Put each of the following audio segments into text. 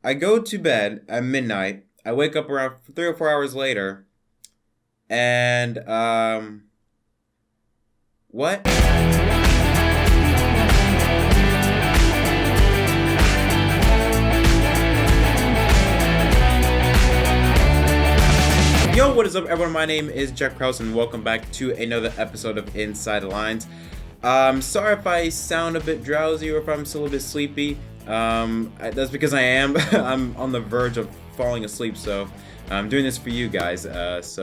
I go to bed at midnight. I wake up around 3 or 4 hours later, and what? Yo, what is up, everyone? My name is Jeff Krause, and welcome back to another episode of Inside the Lines. Sorry if I sound a bit drowsy or if I'm still a bit sleepy. That's because I am. I'm on the verge of falling asleep, so I'm doing this for you guys. If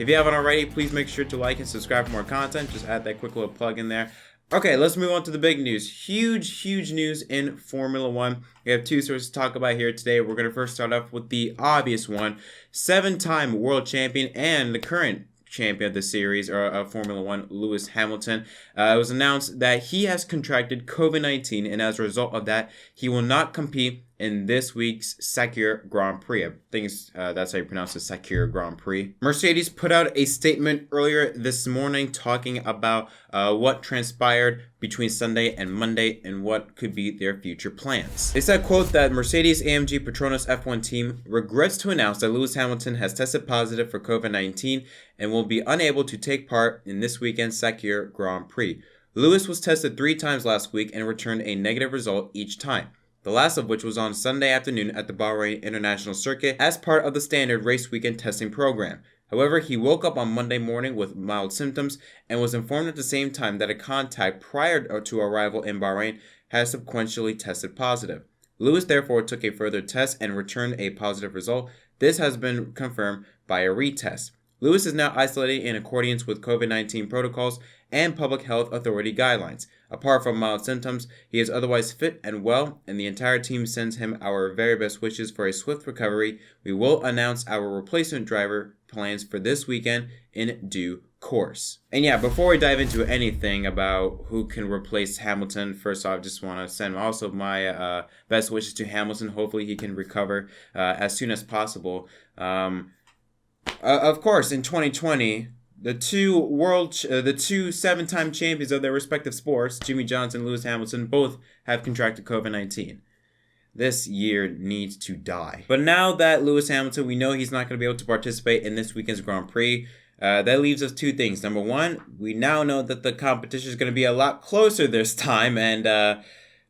you haven't already, please make sure to like and subscribe for more content. Just add that quick little plug in there. Okay, let's move on to the big news. Huge news in Formula One. We have two stories to talk about here today. We're going to first start off with the obvious one. 7-time world champion and the current champion of the series, or Formula One, Lewis Hamilton. It was announced that he has contracted COVID-19, and as a result of that, he will not compete in this week's Sakhir Grand Prix. I think that's how you pronounce it, Sakhir Grand Prix. Mercedes put out a statement earlier this morning talking about what transpired between Sunday and Monday and what could be their future plans. They said, quote, that Mercedes-AMG Petronas F1 team regrets to announce that Lewis Hamilton has tested positive for COVID-19 and will be unable to take part in this weekend's Sakhir Grand Prix. Lewis was tested 3 times last week and returned a negative result each time, the last of which was on Sunday afternoon at the Bahrain International Circuit as part of the standard race weekend testing program. However, he woke up on Monday morning with mild symptoms and was informed at the same time that a contact prior to arrival in Bahrain has sequentially tested positive. Lewis therefore took a further test and returned a positive result. This has been confirmed by a retest. Lewis is now isolated in accordance with COVID-19 protocols and public health authority guidelines. Apart from mild symptoms, he is otherwise fit and well, and the entire team sends him our very best wishes for a swift recovery. We will announce our replacement driver plans for this weekend in due course. And yeah, before we dive into anything about who can replace Hamilton, first off, I just want to send also my best wishes to Hamilton. Hopefully he can recover as soon as possible. Of course, in 2020, the two 7-time champions of their respective sports, Jimmie Johnson and Lewis Hamilton, both have contracted COVID-19. This year needs to die. But now that Lewis Hamilton, we know he's not going to be able to participate in this weekend's Grand Prix. That leaves us 2 things. Number one, we now know that the competition is going to be a lot closer this time, and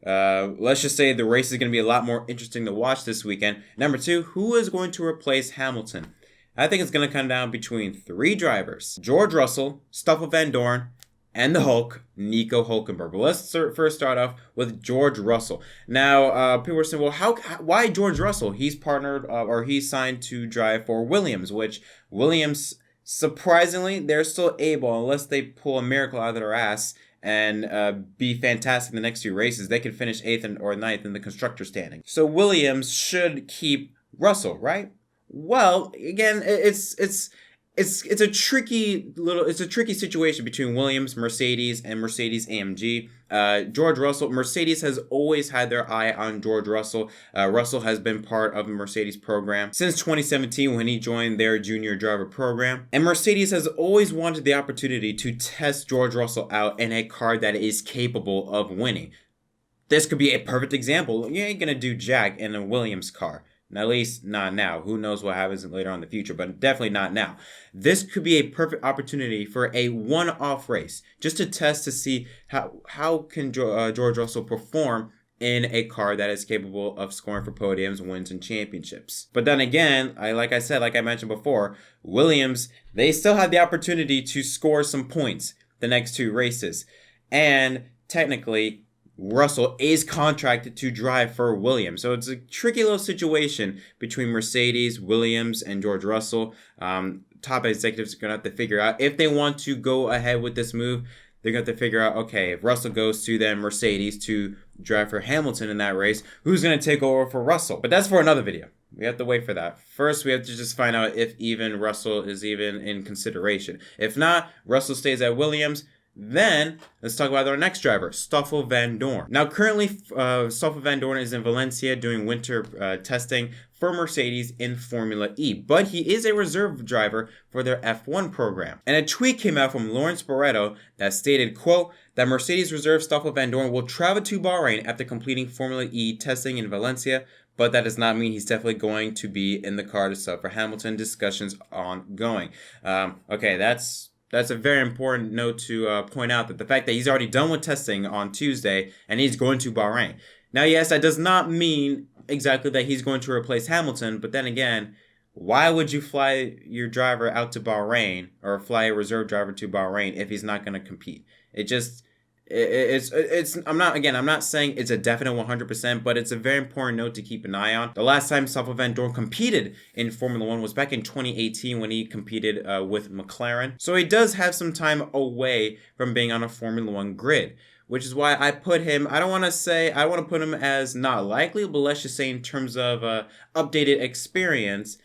let's just say the race is going to be a lot more interesting to watch this weekend. Number 2, who is going to replace Hamilton? I think it's going to come down between 3 drivers: George Russell, Stoffel Vandoorne, and the Hulk, Nico Hülkenberg. But let's first start off with George Russell. Now, people are saying, well, why George Russell? He's partnered, or he's signed to drive for Williams, which Williams, surprisingly, they're still able, unless they pull a miracle out of their ass and be fantastic in the next 2 races, they can finish 8th or 9th in the constructor standing. So Williams should keep Russell, right? Well, again, it's a tricky situation between Williams, Mercedes, and Mercedes-AMG. George Russell, Mercedes has always had their eye on George Russell. Russell has been part of the Mercedes program since 2017 when he joined their junior driver program. And Mercedes has always wanted the opportunity to test George Russell out in a car that is capable of winning. This could be a perfect example. You ain't gonna do jack in a Williams car. At least not now. Who knows what happens later on in the future, but definitely not now. This could be a perfect opportunity for a one-off race, just to test to see how can George Russell perform in a car that is capable of scoring for podiums, wins, and championships. But then again, like I mentioned before, Williams, they still have the opportunity to score some points the next 2 races. And technically, Russell is contracted to drive for Williams. So it's a tricky little situation between Mercedes, Williams, and George Russell. Top executives are going to have to figure out if they want to go ahead with this move. They're going to have to figure out, okay, if Russell goes to then Mercedes to drive for Hamilton in that race, who's going to take over for Russell? But that's for another video. We have to wait for that. First, we have to just find out if even Russell is even in consideration. If not, Russell stays at Williams. Then, let's talk about our next driver, Stoffel Vandoorne. Now, currently, Stoffel Vandoorne is in Valencia doing winter testing for Mercedes in Formula E, but he is a reserve driver for their F1 program. And a tweet came out from Lawrence Barretto that stated, quote, that Mercedes reserve Stoffel Vandoorne will travel to Bahrain after completing Formula E testing in Valencia, but that does not mean he's definitely going to be in the car to sub for Hamilton. Discussions ongoing. Okay, that's a very important note to point out, that the fact that he's already done with testing on Tuesday and he's going to Bahrain. Now, yes, that does not mean exactly that he's going to replace Hamilton, but then again, why would you fly your driver out to Bahrain or fly a reserve driver to Bahrain if he's not going to compete? I'm not saying it's a definite 100%, but it's a very important note to keep an eye on. The last time Stoffel Vandoorne competed in Formula 1 was back in 2018 when he competed with McLaren. So he does have some time away from being on a Formula 1 grid, which is why I put him, I want to put him as not likely, but let's just say in terms of updated experience,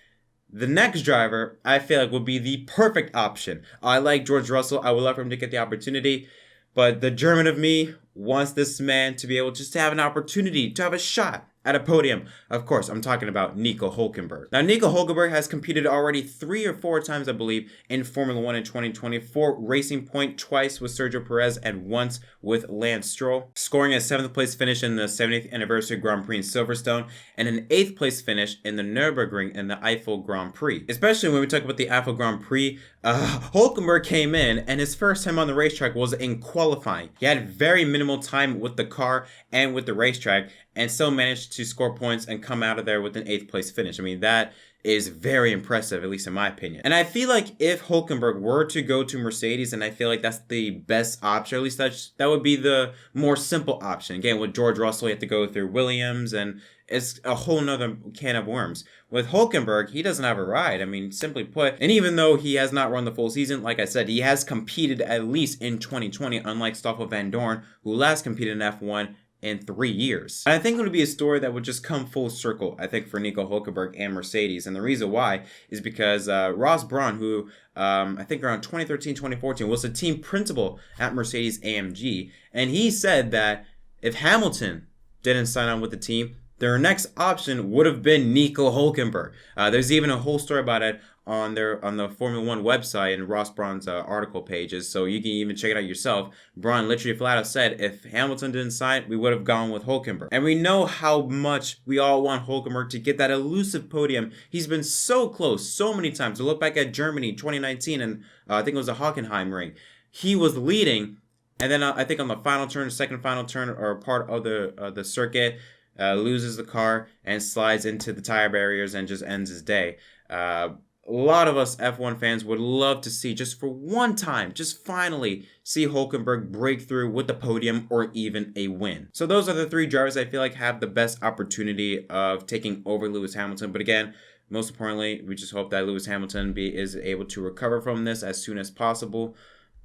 the next driver I feel like would be the perfect option. I like George Russell. I would love for him to get the opportunity. But the German of me wants this man to be able just to have an opportunity, to have a shot at a podium. Of course, I'm talking about Nico Hülkenberg. Now, Nico Hülkenberg has competed already 3 or 4 times, I believe, in Formula 1 in 2020. 4 Racing Point, twice with Sergio Perez, and once with Lance Stroll, scoring a 7th place finish in the 70th anniversary Grand Prix in Silverstone, and an 8th place finish in the Nürburgring in the Eifel Grand Prix. Especially when we talk about the Eifel Grand Prix, Hülkenberg came in, and his first time on the racetrack was in qualifying. He had very minimal time with the car and with the racetrack, and still managed to score points and come out of there with an 8th place finish. I mean, that is very impressive, at least in my opinion. And I feel like if Hülkenberg were to go to Mercedes, and I feel like that's the best option, at least that would be the more simple option. Again, with George Russell, you have to go through Williams, and it's a whole nother can of worms. With Hülkenberg, he doesn't have a ride. I mean, simply put, and even though he has not run the full season, like I said, he has competed at least in 2020, unlike Stoffel Vandoorne, who last competed in F1 in 3 years. And I think it would be a story that would just come full circle, I think, for Nico Hülkenberg and Mercedes. And the reason why is because Ross Brawn, who I think around 2013, 2014, was the team principal at Mercedes AMG. And he said that if Hamilton didn't sign on with the team, their next option would have been Nico Hülkenberg. There's even a whole story about it on the Formula 1 website and Ross Brawn's article pages, so you can even check it out yourself. Brawn literally flat out said, if Hamilton didn't sign, we would have gone with Hülkenberg. And we know how much we all want Hülkenberg to get that elusive podium. He's been so close so many times. To look back at Germany 2019, and I think it was a Hockenheim ring. He was leading, and then I think on the final turn, second final turn, or part of the circuit, loses the car and slides into the tire barriers and just ends his day. A lot of us F1 fans would love to see, just for one time, just finally see Hülkenberg break through with the podium or even a win. So those are the 3 drivers I feel like have the best opportunity of taking over Lewis Hamilton. But again, most importantly, we just hope that Lewis Hamilton is able to recover from this as soon as possible.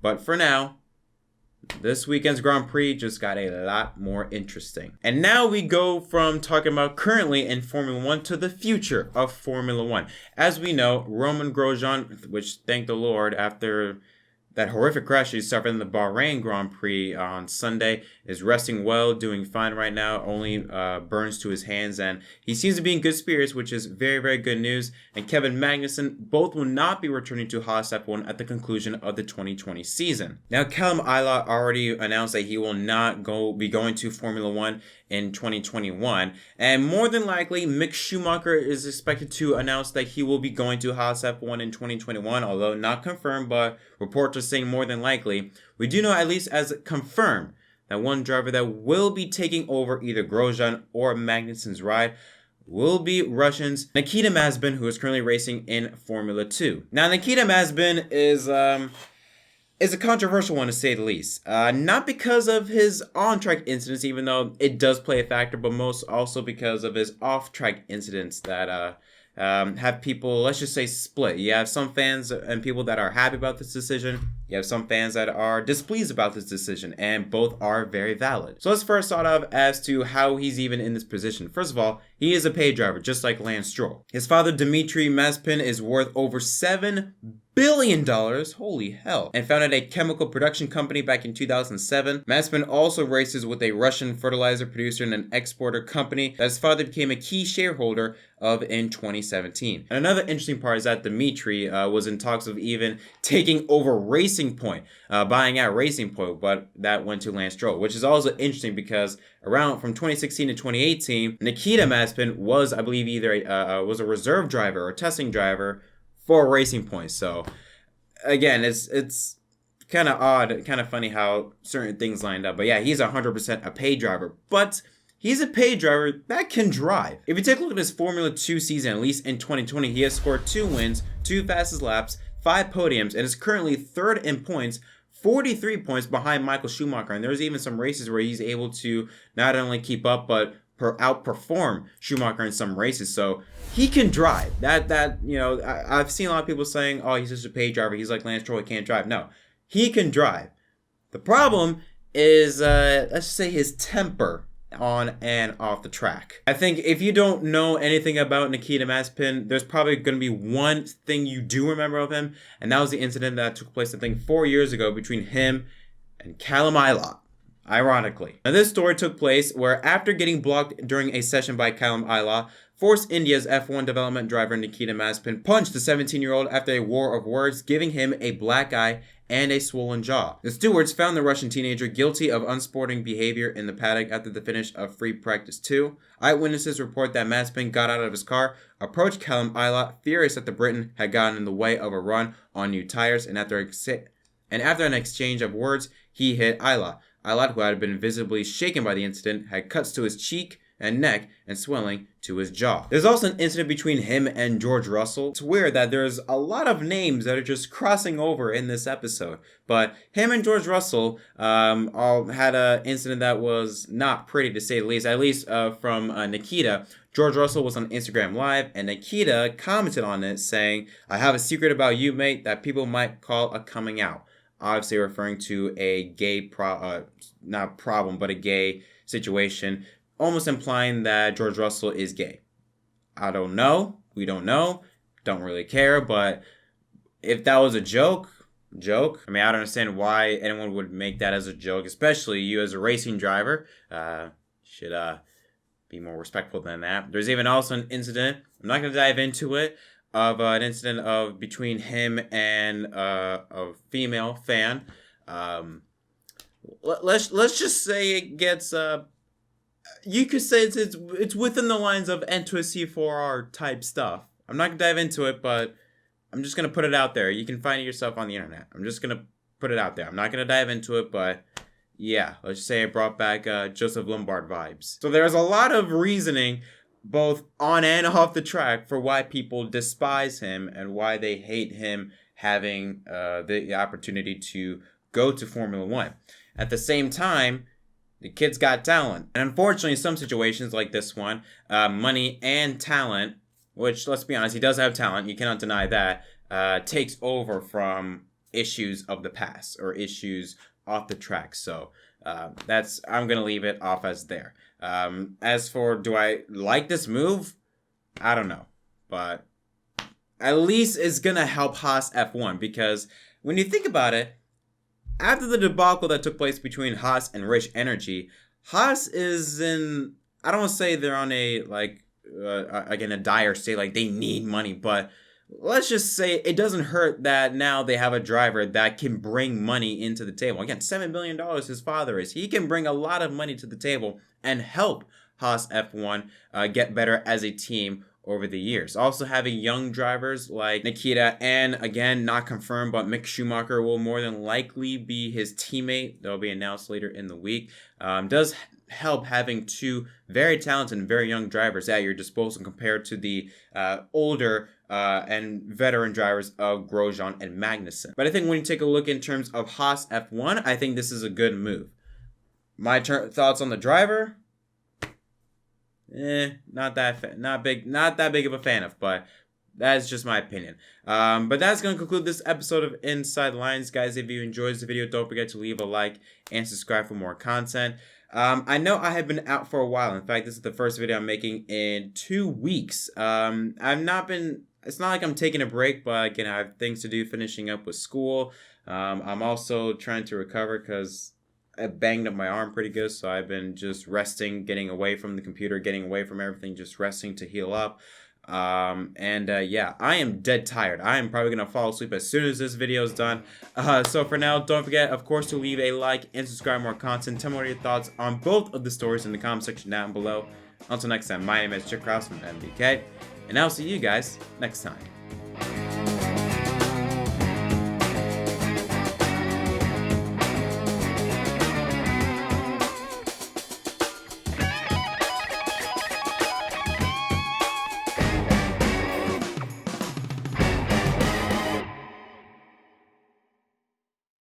But for now, this weekend's Grand Prix just got a lot more interesting. And now we go from talking about currently in Formula 1 to the future of Formula 1. As we know, Romain Grosjean, which thank the Lord, after that horrific crash he suffered in the Bahrain Grand Prix on Sunday, is resting well, doing fine right now, only burns to his hands, and he seems to be in good spirits, which is very, very good news. And Kevin Magnussen, both will not be returning to Haas F1 at the conclusion of the 2020 season. Now, Callum Ilott already announced that he will not be going to Formula 1 in 2021, and more than likely, Mick Schumacher is expected to announce that he will be going to Haas F1 in 2021, although not confirmed, but reports are saying more than likely. We do know, at least as confirmed, that one driver that will be taking over either Grosjean or Magnussen's ride will be Russians Nikita Mazepin, who is currently racing in Formula 2. Now, Nikita Mazepin is a controversial one, to say the least. Not because of his on-track incidents, even though it does play a factor, but most also because of his off-track incidents that have people, let's just say, split. You have some fans and people that are happy about this decision. You have some fans that are displeased about this decision, and both are very valid. So let's first start off as to how he's even in this position. First of all, he is a paid driver, just like Lance Stroll. His father, Dmitry Mazepin, is worth over $7 billion, holy hell, and founded a chemical production company back in 2007. Mazepin also races with a Russian fertilizer producer and an exporter company that his father became a key shareholder of in 2017. And another interesting part is that Dimitri was in talks of even taking over Racing Point, buying out Racing Point, but that went to Lance Stroll, which is also interesting because around from 2016 to 2018, Nikita Mazepin was, I believe, either was a reserve driver or testing driver for Racing Point. So again, it's kind of odd, kind of funny how certain things lined up. But yeah, he's 100% a paid driver, but he's a paid driver that can drive. If you take a look at his Formula 2 season, at least in 2020, he has scored 2 wins, 2 fastest laps, 5 podiums, and is currently 3rd in points, 43 points behind Michael Schumacher. And there's even some races where he's able to not only keep up, but outperform Schumacher in some races. So he can drive. I've seen a lot of people saying, oh, he's just a paid driver. He's like Lance Stroll, he can't drive. No, he can drive. The problem is, let's just say his temper on and off the track. I think if you don't know anything about Nikita Mazepin, there's probably going to be one thing you do remember of him, and that was the incident that took place, I think, 4 years ago between him and Callum Ilott. Ironically. Now, this story took place where after getting blocked during a session by Callum Ilott, Force India's F1 development driver Nikita Mazepin punched the 17-year-old after a war of words, giving him a black eye and a swollen jaw. The stewards found the Russian teenager guilty of unsporting behavior in the paddock after the finish of free practice 2. Eyewitnesses report that Mazepin got out of his car, approached Callum Ilott, furious that the Briton had gotten in the way of a run on new tires, and after an exchange of words, he hit Ilott. Ilott, who had been visibly shaken by the incident, had cuts to his cheek and neck and swelling to his jaw. There's also an incident between him and George Russell. It's weird that there's a lot of names that are just crossing over in this episode, but him and George Russell all had an incident that was not pretty, to say the least, at least from Nikita. George Russell was on Instagram Live, and Nikita commented on it saying, "I have a secret about you, mate, that people might call a coming out." Obviously referring to a gay not problem, but a gay situation, almost implying that George Russell is gay. I don't know. We don't know. Don't really care. But if that was a joke, I mean, I don't understand why anyone would make that as a joke, especially you as a racing driver. Should be more respectful than that. There's even also an incident. I'm not going to dive into it. Of an incident of between him and a female fan. Let's just say it gets you could say it's within the lines of Enter a C4R type stuff. I'm not gonna dive into it, but I'm just gonna put it out there. You can find it yourself on the internet. I'm just gonna put it out there. I'm not gonna dive into it, but yeah, let's just say it brought back Joseph Lombard vibes. So there's a lot of reasoning, both on and off the track, for why people despise him and why they hate him having the opportunity to go to Formula 1. At the same time, the kid's got talent. And unfortunately, in some situations like this one, money and talent, which, let's be honest, he does have talent, you cannot deny that, takes over from issues of the past or issues off the track. So I'm going to leave it off as there. As for, do I like this move? I don't know. But at least it's going to help Haas F1, because when you think about it, after the debacle that took place between Haas and Rich Energy, Haas is in, I don't want to say they're on a, again, a dire state, like they need money, but let's just say it doesn't hurt that now they have a driver that can bring money into the table. Again, $7 billion his father is. He can bring a lot of money to the table and help Haas F1 get better as a team over the years. Also having young drivers like Nikita, and again, not confirmed, but Mick Schumacher will more than likely be his teammate. That'll be announced later in the week. Does help having two very talented and very young drivers at your disposal compared to the older and veteran drivers of Grosjean and Magnussen. But I think when you take a look in terms of Haas F1, I think this is a good move. My thoughts on the driver? Not that big of a fan of, but That is just my opinion. But that's going to conclude this episode of Inside Lines, guys. If you enjoyed the video, don't forget to leave a like and subscribe for more content. I know I have been out for a while. In fact, this is the first video I'm making in 2 weeks. I've not been... It's not like I'm taking a break, but again, I have things to do, finishing up with school. I'm also trying to recover because I banged up my arm pretty good, so I've been just resting, getting away from the computer, getting away from everything, just resting to heal up. Yeah, I am dead tired. I am probably gonna fall asleep as soon as this video is done. So for now, don't forget, of course, to leave a like and subscribe for more content. Tell me what your thoughts on both of the stories in the comment section down below. Until next time, my name is JettMDK, and I'll see you guys next time.